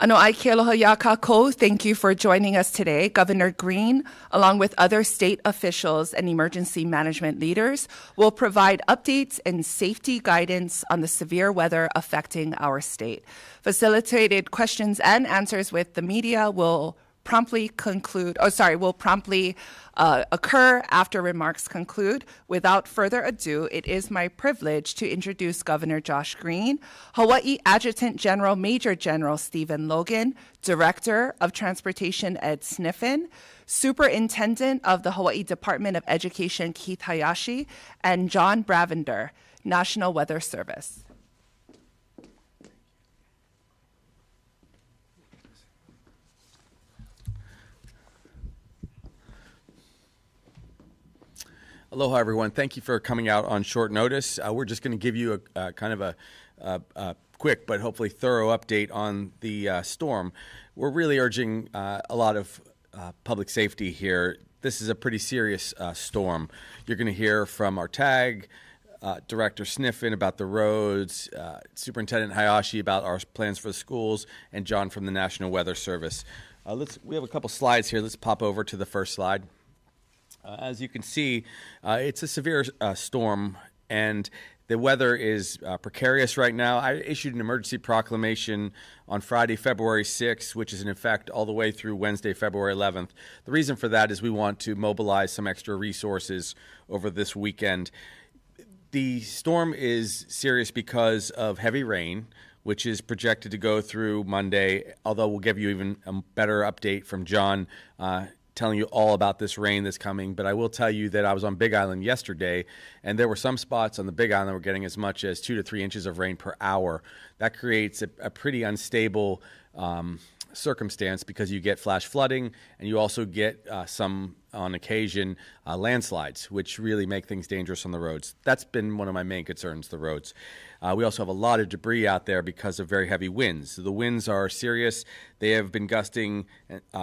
Ano ai ke aloha ia kākou. Thank you for joining us today. Governor Green, along with other state officials and emergency management leaders, will provide updates and safety guidance on the severe weather affecting our state. Facilitated questions and answers with the media will promptly occur after remarks conclude. Without further ado, it is my privilege to introduce Governor Josh Green, Hawaii Adjutant General Major General Stephen Logan, Director of Transportation Ed Sniffen, Superintendent of the Hawaii Department of Education Keith Hayashi, and John Bravender, National Weather Service. Aloha, everyone. Thank you for coming out on short notice. We're just going to give you a kind of a quick but hopefully thorough update on the storm. We're really urging a lot of public safety here. This is a pretty serious storm. You're going to hear from our TAG, Director Sniffen about the roads, Superintendent Hayashi about our plans for the schools, and John from the National Weather Service. We have a couple slides here. Let's pop over to the first slide. As you can see, it's a severe storm, and the weather is precarious right now. I issued an emergency proclamation on Friday, February 6th, which is in effect all the way through Wednesday, February 11th. The reason for that is we want to mobilize some extra resources over this weekend. The storm is serious because of heavy rain, which is projected to go through Monday, although we'll give you even a better update from John telling you all about this rain that's coming. But I will tell you that I was on Big Island yesterday, and there were some spots on the Big Island that were getting as much as 2 to 3 inches of rain per hour. That creates a pretty unstable circumstance because you get flash flooding, and you also get some, on occasion, landslides, which really make things dangerous on the roads. That's been one of my main concerns, the roads. We also have a lot of debris out there because of very heavy winds. The winds are serious. They have been gusting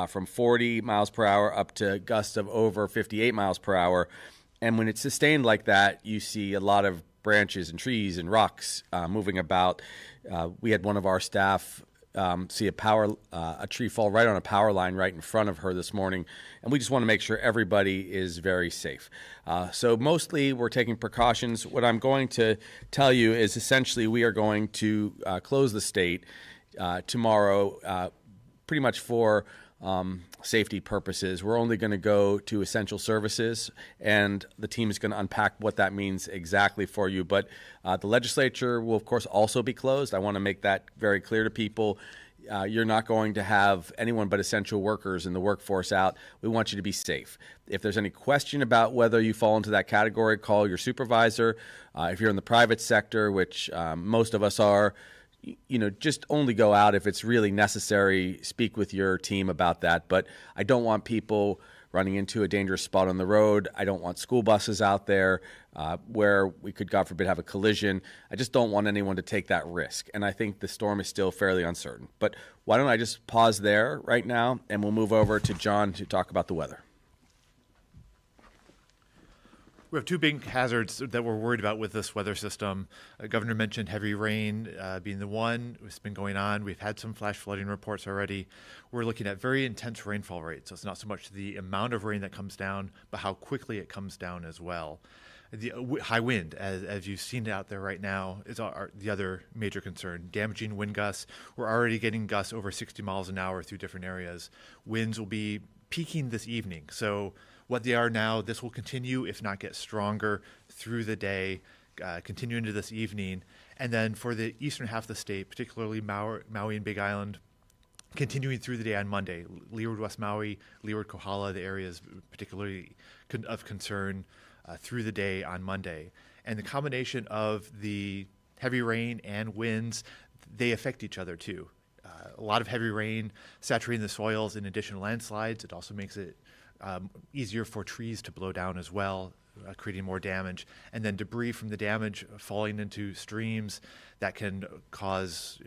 from 40 miles per hour up to gusts of over 58 miles per hour. And when it's sustained like that, you see a lot of branches and trees and rocks moving about. We had one of our staff see a tree fall right on a power line right in front of her this morning, and we just want to make sure everybody is very safe. So mostly we're taking precautions. What I'm going to tell you is essentially we are going to close the state tomorrow pretty much for safety purposes. We're only going to go to essential services, and the team is going to unpack what that means exactly for you. But the legislature will, of course, also be closed. I want to make that very clear to people. You're not going to have anyone but essential workers in the workforce out. We want you to be safe. If there's any question about whether you fall into that category, call your supervisor. If you're in the private sector, which most of us are, just only go out if it's really necessary. Speak with your team about that. But I don't want people running into a dangerous spot on the road. I don't want school buses out there where we could, God forbid, have a collision. I just don't want anyone to take that risk. And I think the storm is still fairly uncertain. But why don't I just pause there right now, and we'll move over to John to talk about the weather. We have two big hazards that we're worried about with this weather system. Governor mentioned heavy rain being the one. It's been going on. We've had some flash flooding reports already. We're looking at very intense rainfall rates. So it's not so much the amount of rain that comes down, but how quickly it comes down as well. The high wind, as you've seen out there right now, is the other major concern. Damaging wind gusts. We're already getting gusts over 60 miles an hour through different areas. Winds will be peaking this evening. So what they are now, this will continue, if not get stronger, through the day, continue into this evening. And then for the eastern half of the state, particularly Maui and Big Island, continuing through the day on Monday. Leeward West Maui, Leeward Kohala, the areas particularly of concern through the day on Monday. And the combination of the heavy rain and winds, they affect each other too. A lot of heavy rain saturating the soils in addition to landslides. It also makes it easier for trees to blow down as well, creating more damage. And then debris from the damage falling into streams that can cause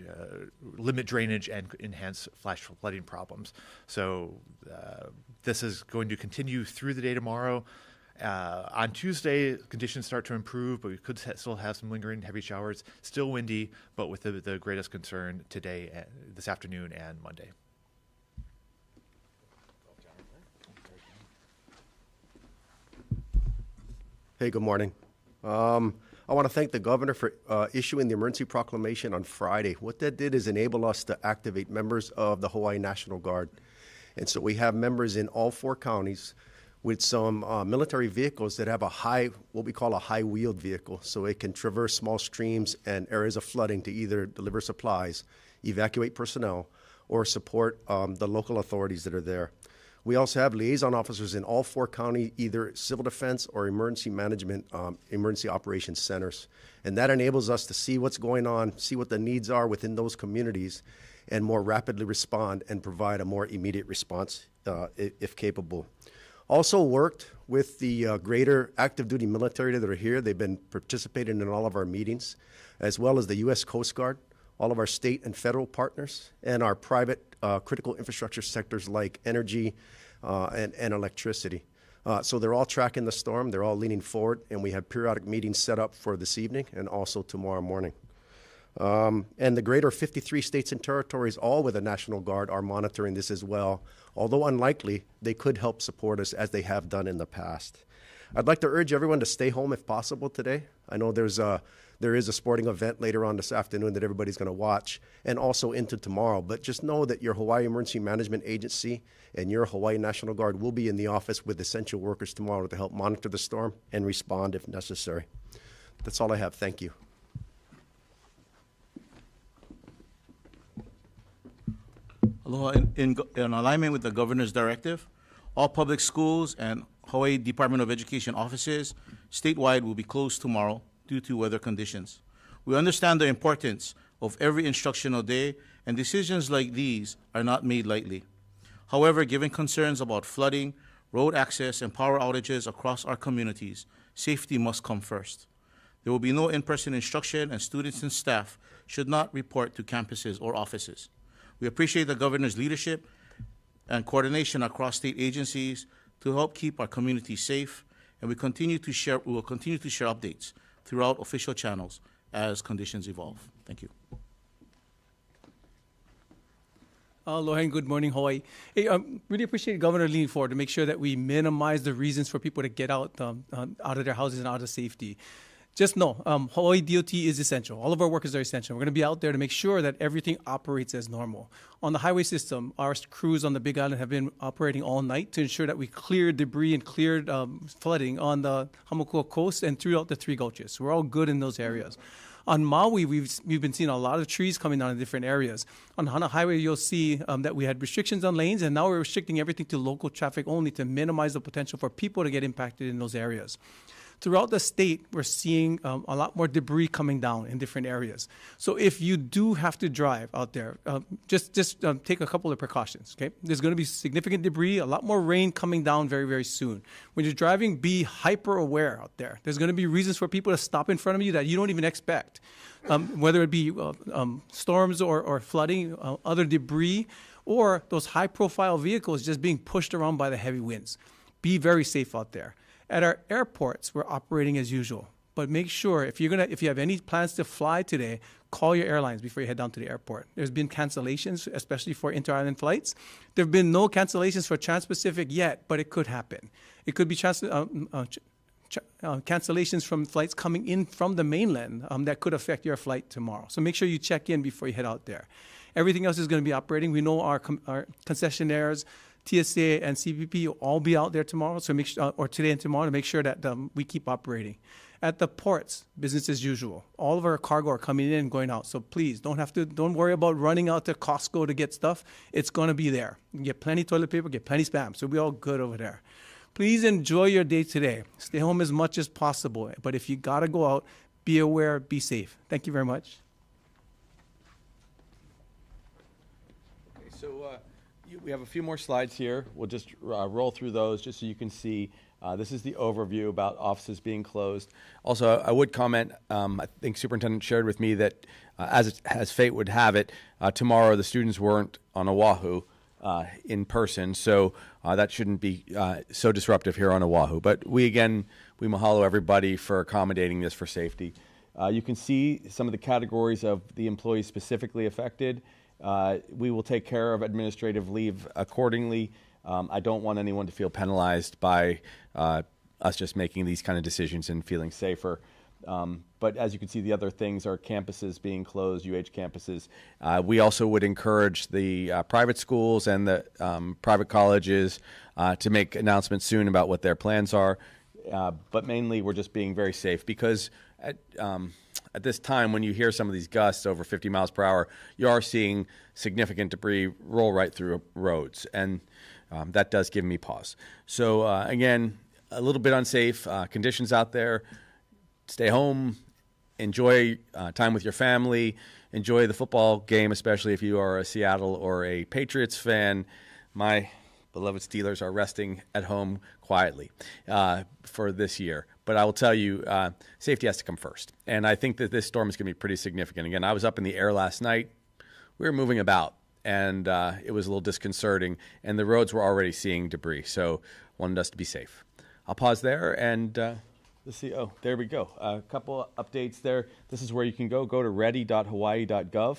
limit drainage and enhance flash flooding problems. So this is going to continue through the day tomorrow. On Tuesday, conditions start to improve, but we could still have some lingering heavy showers. Still windy, but with the greatest concern today, this afternoon, and Monday. Hey, good morning. I want to thank the governor for issuing the emergency proclamation on Friday. What that did is enable us to activate members of the Hawaii National Guard. And so we have members in all 4 counties with some military vehicles that have what we call a high-wheeled vehicle, so it can traverse small streams and areas of flooding to either deliver supplies, evacuate personnel, or support the local authorities that are there. We also have liaison officers in all 4 county, either civil defense or emergency management, emergency operations centers. And that enables us to see what's going on, see what the needs are within those communities, and more rapidly respond and provide a more immediate response if capable. Also worked with the greater active duty military that are here. They've been participating in all of our meetings, as well as the U.S. Coast Guard, all of our state and federal partners, and our private critical infrastructure sectors like energy and electricity. So they're all tracking the storm, they're all leaning forward, and we have periodic meetings set up for this evening and also tomorrow morning. And the greater 53 states and territories, all with the National Guard, are monitoring this as well. Although unlikely, they could help support us as they have done in the past. I'd like to urge everyone to stay home if possible today. I know there is a sporting event later on this afternoon that everybody's going to watch, and also into tomorrow. But just know that your Hawaii Emergency Management Agency and your Hawaii National Guard will be in the office with essential workers tomorrow to help monitor the storm and respond if necessary. That's all I have. Thank you. Aloha. In alignment with the governor's directive, all public schools and Hawaii Department of Education offices statewide will be closed tomorrow due to weather conditions. We understand the importance of every instructional day, and decisions like these are not made lightly. However, given concerns about flooding, road access, and power outages across our communities, safety must come first. There will be no in-person instruction, and students and staff should not report to campuses or offices. We appreciate the governor's leadership and coordination across state agencies to help keep our communities safe, and we will continue to share updates throughout official channels as conditions evolve. Thank you. Aloha and good morning, Hawaii. Hey, really appreciate Governor leaning forward to make sure that we minimize the reasons for people to get out of their houses and out of safety. Just know, Hawaii DOT is essential. All of our workers are essential. We're going to be out there to make sure that everything operates as normal. On the highway system, our crews on the Big Island have been operating all night to ensure that we cleared debris and cleared flooding on the Hamakua coast and throughout the 3 gulches. We're all good in those areas. On Maui, we've been seeing a lot of trees coming down in different areas. On Hana Highway, you'll see that we had restrictions on lanes, and now we're restricting everything to local traffic only to minimize the potential for people to get impacted in those areas. Throughout the state, we're seeing a lot more debris coming down in different areas. So if you do have to drive out there, just take a couple of precautions, okay? There's going to be significant debris, a lot more rain coming down very, very soon. When you're driving, be hyper aware out there. There's going to be reasons for people to stop in front of you that you don't even expect, whether it be storms or flooding, other debris, or those high-profile vehicles just being pushed around by the heavy winds. Be very safe out there. At our airports, we're operating as usual. But make sure, if you have any plans to fly today, call your airlines before you head down to the airport. There's been cancellations, especially for inter-island flights. There have been no cancellations for Trans-Pacific yet, but it could happen. It could be cancellations from flights coming in from the mainland that could affect your flight tomorrow. So make sure you check in before you head out there. Everything else is going to be operating. We know our concessionaires, TSA and CBP will all be out there tomorrow, so or today and tomorrow, to make sure that we keep operating. At the ports, business as usual. All of our cargo are coming in and going out, so please don't worry about running out to Costco to get stuff. It's going to be there. You get plenty toilet paper, get plenty Spam, so we're all good over there. Please enjoy your day today. Stay home as much as possible, but if you got to go out, be aware, be safe. Thank you very much. Okay, so we have a few more slides here. We'll just roll through those just so you can see. This is the overview about offices being closed. Also, I would comment, I think Superintendent shared with me that as fate would have it, tomorrow the students weren't on Oahu, in person, so that shouldn't be so disruptive here on Oahu. But we mahalo everybody for accommodating this for safety. You can see some of the categories of the employees specifically affected. We will take care of administrative leave accordingly. I don't want anyone to feel penalized by us just making these kind of decisions and feeling safer. But as you can see, the other things are campuses being closed, campuses. We also would encourage the private schools and the private colleges to make announcements soon about what their plans are. But mainly, we're just being very safe because at this time, when you hear some of these gusts over 50 miles per hour, you are seeing significant debris roll right through roads. And that does give me pause. So again, a little bit unsafe conditions out there. Stay home, enjoy time with your family, enjoy the football game, especially if you are a Seattle or a Patriots fan. My beloved Steelers are resting at home quietly for this year. But I will tell you, safety has to come first. And I think that this storm is going to be pretty significant. Again, I was up in the air last night. We were moving about, and it was a little disconcerting. And the roads were already seeing debris, so wanted us to be safe. I'll pause there and let's see. Oh, there we go. A couple updates there. This is where you can go. Go to ready.hawaii.gov.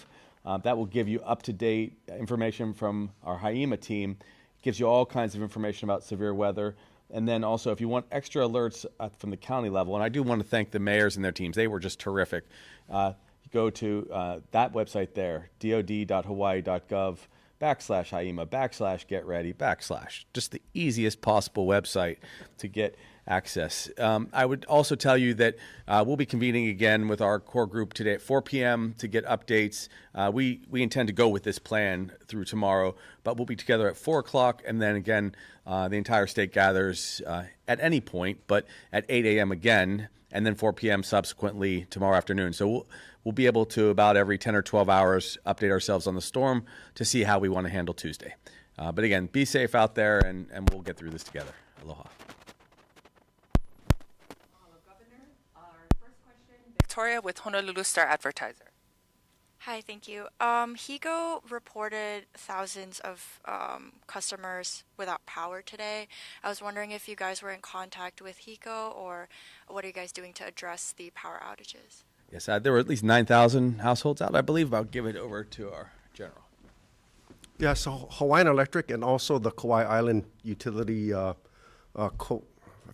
That will give you up-to-date information from our HIEMA team. It gives you all kinds of information about severe weather. And then also, if you want extra alerts from the county level, and I do want to thank the mayors and their teams. They were just terrific. Go to that website there, dod.hawaii.gov/HIEMA/get ready/ just the easiest possible website to get access. I would also tell you that we'll be convening again with our core group today at 4 p.m. to get updates. We intend to go with this plan through tomorrow, but we'll be together at 4 o'clock, and then again, the entire state gathers at any point, but at 8 a.m. again, and then 4 p.m. subsequently tomorrow afternoon. So we'll be able to, about every 10 or 12 hours, update ourselves on the storm to see how we want to handle Tuesday. But again, be safe out there, and we'll get through this together. Aloha. Victoria with Honolulu Star Advertiser. Hi, thank you. Higo reported thousands of customers without power today. I was wondering if you guys were in contact with Higo, or what are you guys doing to address the power outages? Yes, there were at least 9,000 households out, I believe. I'll give it over to our general. Yeah, so Hawaiian Electric and also the Kauai Island Utility, I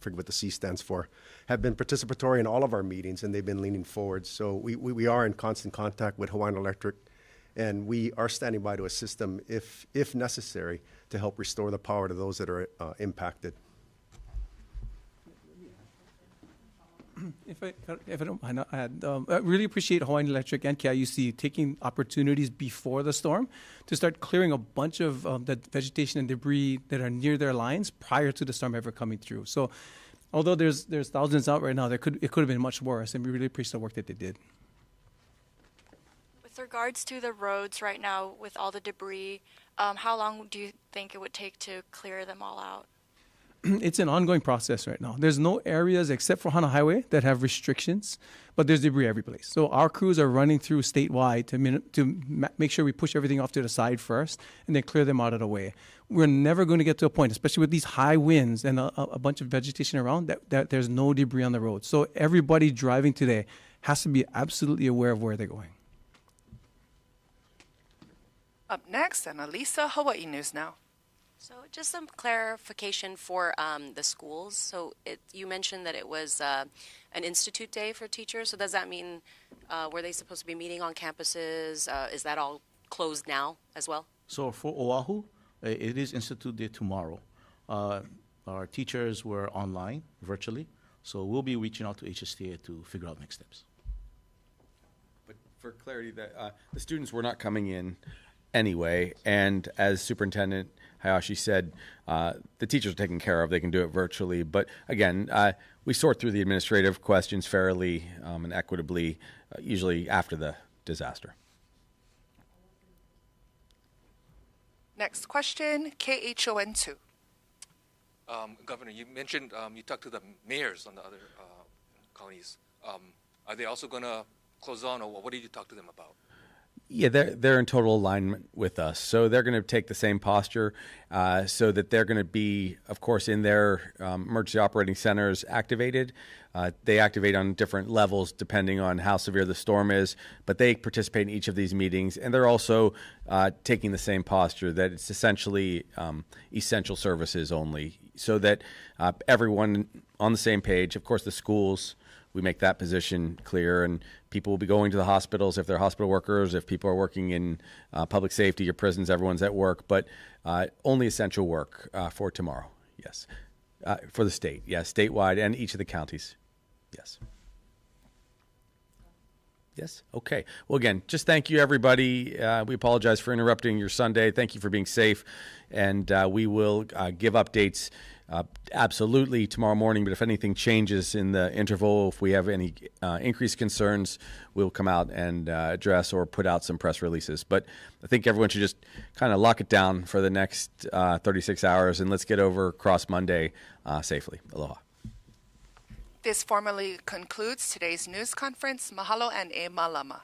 forget what the C stands for, have been participatory in all of our meetings, and they've been leaning forward. So we are in constant contact with Hawaiian Electric, and we are standing by to assist them if necessary to help restore the power to those that are impacted. If I don't mind, I really appreciate Hawaiian Electric and KIUC taking opportunities before the storm to start clearing a bunch of the vegetation and debris that are near their lines prior to the storm ever coming through. So, although there's thousands out right now, it could have been much worse, and we really appreciate the work that they did. With regards to the roads right now, with all the debris, how long do you think it would take to clear them all out? It's an ongoing process right now. There's no areas except for Hana Highway that have restrictions, but there's debris every place. So our crews are running through statewide to make sure we push everything off to the side first and then clear them out of the way. We're never going to get to a point, especially with these high winds and a bunch of vegetation around, that there's no debris on the road. So everybody driving today has to be absolutely aware of where they're going. Up next, Annalisa, Hawaii News Now. So just some clarification for the schools. So you mentioned that it was an institute day for teachers. So does that mean, were they supposed to be meeting on campuses? Is that all closed now as well? So for Oahu, it is Institute Day tomorrow. Our teachers were online, virtually. So we'll be reaching out to HSTA to figure out next steps. But for clarity, the students were not coming in anyway. And as Superintendent Hayashi said, the teachers are taken care of. They can do it virtually. But again, we sort through the administrative questions fairly and equitably, usually after the disaster. Next question, KHON2. Governor, you mentioned you talked to the mayors on the other colonies. Are they also going to close on, or what did you talk to them about? Yeah, they're in total alignment with us. So they're going to take the same posture so that they're going to be, of course, in their emergency operating centers activated. They activate on different levels depending on how severe the storm is, but they participate in each of these meetings. And they're also taking the same posture that it's essentially essential services only, so that everyone on the same page. Of course, the schools, we make that position clear, and people will be going to the hospitals if they're hospital workers, if people are working in public safety or prisons, everyone's at work, but only essential work for tomorrow, yes. For the state, yes, statewide and each of the counties, yes. Yes, okay. Well, again, just thank you, everybody. We apologize for interrupting your Sunday. Thank you for being safe, and we will give updates absolutely tomorrow morning, but if anything changes in the interval, if we have any increased concerns, we'll come out and address or put out some press releases. But I think everyone should just kind of lock it down for the next 36 hours, and let's get over across Monday safely. Aloha. This formally concludes today's news conference. Mahalo and e malama.